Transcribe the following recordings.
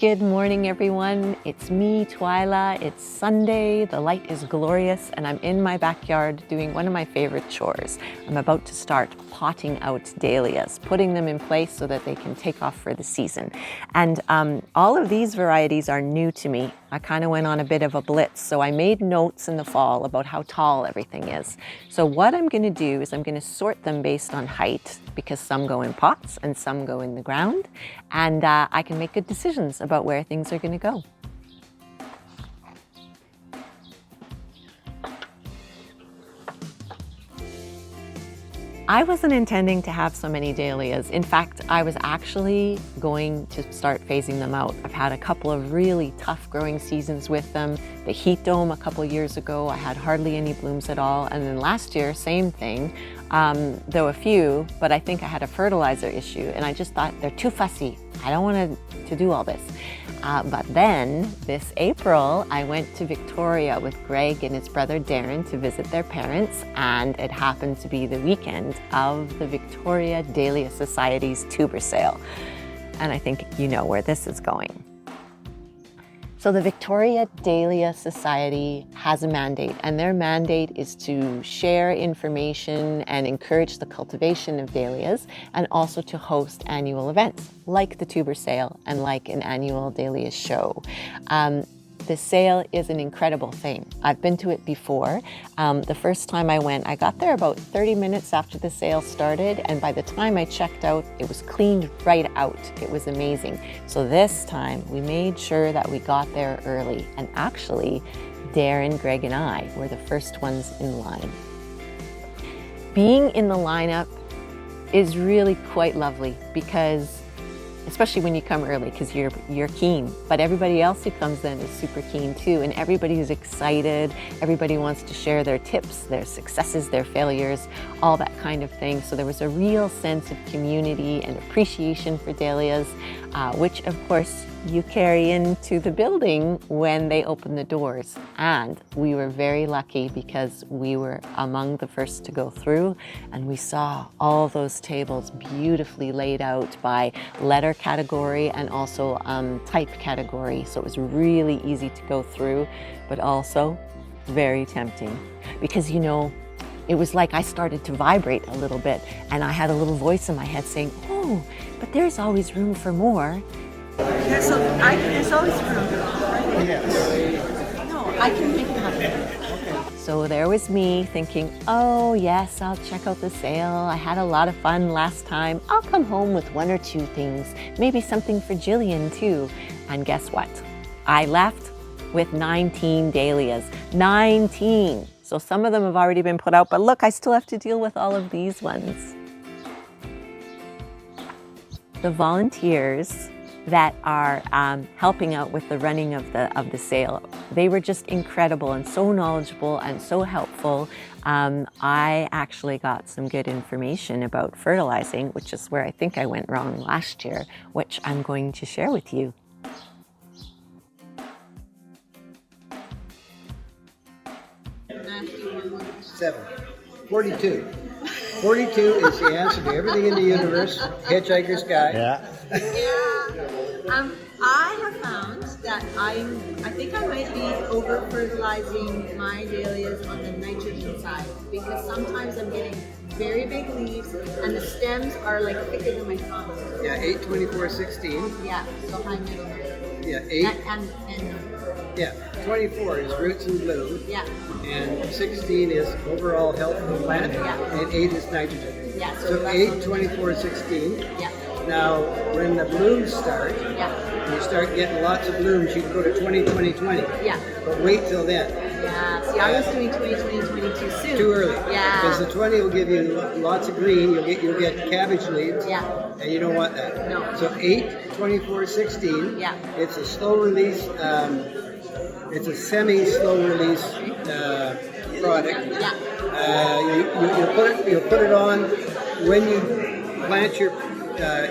Good morning, everyone. It's me, Twilla. It's Sunday, the light is glorious, and I'm in my backyard doing one of my favorite chores. I'm about to start potting out dahlias, putting them in place so that they can take off for the season. And all of these varieties are new to me. I kind of went on a bit of a blitz, so I made notes in the fall about how tall everything is. So what I'm going to do is I'm going to sort them based on height, because some go in pots and some go in the ground, and I can make good decisions about where things are going to go. I wasn't intending to have so many dahlias. In fact, I was actually going to start phasing them out. I've had a couple of really tough growing seasons with them. The heat dome a couple years ago, I had hardly any blooms at all. And then last year, same thing, though a few, but I think I had a fertilizer issue and I just thought they're too fussy. I don't want to do all this. But then this April, I went to Victoria with Greg and his brother Darren to visit their parents, and it happened to be the weekend of the Victoria Dahlia Society's tuber sale. And I think you know where this is going. So the Victoria Dahlia Society has a mandate, and their mandate is to share information and encourage the cultivation of dahlias, and also to host annual events like the tuber sale and like an annual dahlia show. The sale is an incredible thing. I've been to it before. The first time I went, I got there about 30 minutes after the sale started, and by the time I checked out, it was cleaned right out. It was amazing. So this time, we made sure that we got there early, and actually, Darren, Greg, and I were the first ones in line. Being in the lineup is really quite lovely, because especially when you come early, because you're keen, but everybody else who comes then is super keen too, and everybody is excited. Everybody wants to share their tips, their successes, their failures, all that kind of thing. So there was a real sense of community and appreciation for dahlias, which of course you carry into the building when they open the doors. And we were very lucky because we were among the first to go through, and we saw all those tables beautifully laid out by letter category and also type category. So it was really easy to go through, but also very tempting, because you know, it was like I started to vibrate a little bit, and I had a little voice in my head saying, oh, but there's always room for more. There's always room, right? Yes. No, I can make it happen. Okay. So there was me thinking, oh yes, I'll check out the sale. I had a lot of fun last time. I'll come home with one or two things, maybe something for Jillian too. And guess what? I left with 19 dahlias. 19! So some of them have already been put out, but look, I still have to deal with all of these ones. The volunteers that are helping out with the running of the sale, they were just incredible and so knowledgeable and so helpful. I actually got some good information about fertilizing, which is where I think I went wrong last year, which I'm going to share with you. Seven. 42. 42 is the answer to everything in the universe. Hitchhiker's Guide. Yeah. I have found that I think I might be over fertilizing my dahlias on the nitrogen side, because sometimes I'm getting very big leaves and the stems are like thicker than my thumb. Yeah, 8, 24, 16. Yeah, so high middle. Yeah, 8. And yeah, 24 is roots and bloom. Yeah. And 16 is overall health of the plant. Yeah. And 8 is nitrogen. Yeah. So 8, 24, 16. Yeah. Now, when the blooms start, you start getting lots of blooms, you can go to 20, 20, 20. Yeah. But wait till then. Yeah. See, I was doing 20, 20, 20 too soon. Too early. Yeah. Because the 20 will give you lots of green, you'll get cabbage leaves. Yeah. And you don't want that. No. So 8, 24, 16. Yeah. It's a slow release, it's a semi-slow release product. Yeah. You'll put it on when you plant your,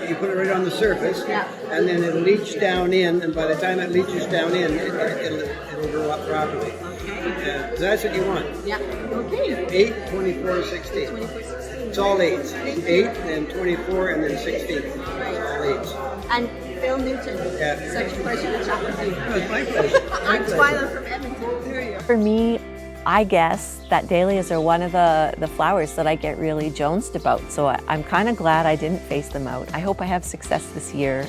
you put it right on the surface, and then it'll leach down in, and by the time it leaches down in, it'll grow up properly. Okay. So that's what you want. Yeah. Okay. 8, 24, 16. 24, 16. It's all 8s. 8, then 24, and then 16. It's all 8s. And Phil Newton. Yeah. Such a pleasure to chat with you. It was my pleasure. I'm Twilla from Edmonton. There you are. For me, I guess that dahlias are one of the flowers that I get really jonesed about. So I'm kind of glad I didn't phase them out. I hope I have success this year.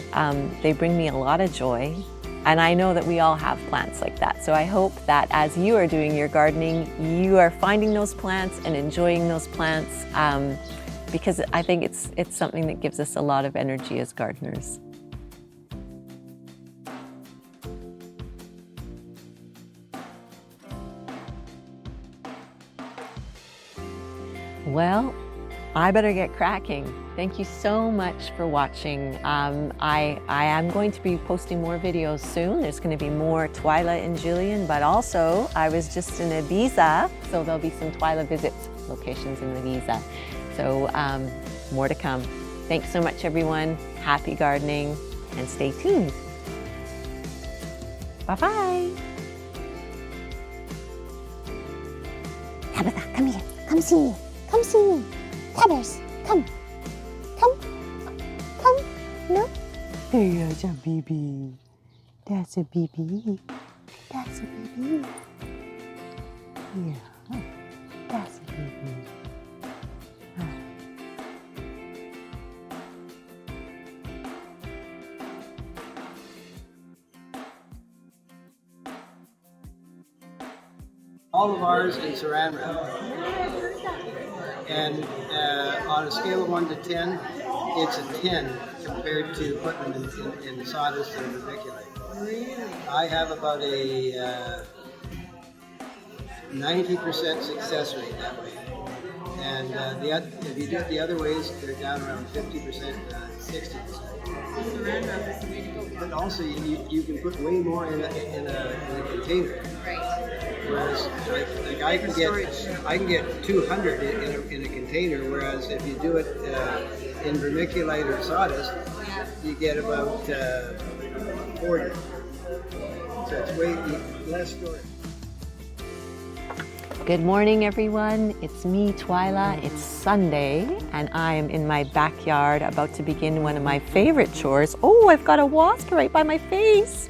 They bring me a lot of joy. And I know that we all have plants like that. So I hope that as you are doing your gardening, you are finding those plants and enjoying those plants because I think it's something that gives us a lot of energy as gardeners. Well, I better get cracking. Thank you so much for watching. I am going to be posting more videos soon. There's going to be more Twilla and Julian, but also I was just in Ibiza, so there'll be some Twilla visit locations in Ibiza. So more to come. Thanks so much, everyone. Happy gardening and stay tuned. Bye-bye. Tabitha, come here. Come see me. Come see me. Tabbers, come. Come. Come. No? There's a baby. That's a baby. That's a baby. Yeah. That's a baby. All of ours in saran wrap. And on a scale of 1 to 10, it's a 10 compared to putting them in sawdust and vermiculite. Really? I have about a 90% success rate that way. And if you do it the other ways, they're down around 50%, 60%. Saran wrap is the way to go. But also, you can put way more in a container. Right. Whereas, like I can get 200 in a container. Whereas if you do it in vermiculite or sawdust, you get about 40. So it's way less storage. Good morning, everyone. It's me, Twilla. It's Sunday, and I am in my backyard about to begin one of my favorite chores. Oh, I've got a wasp right by my face.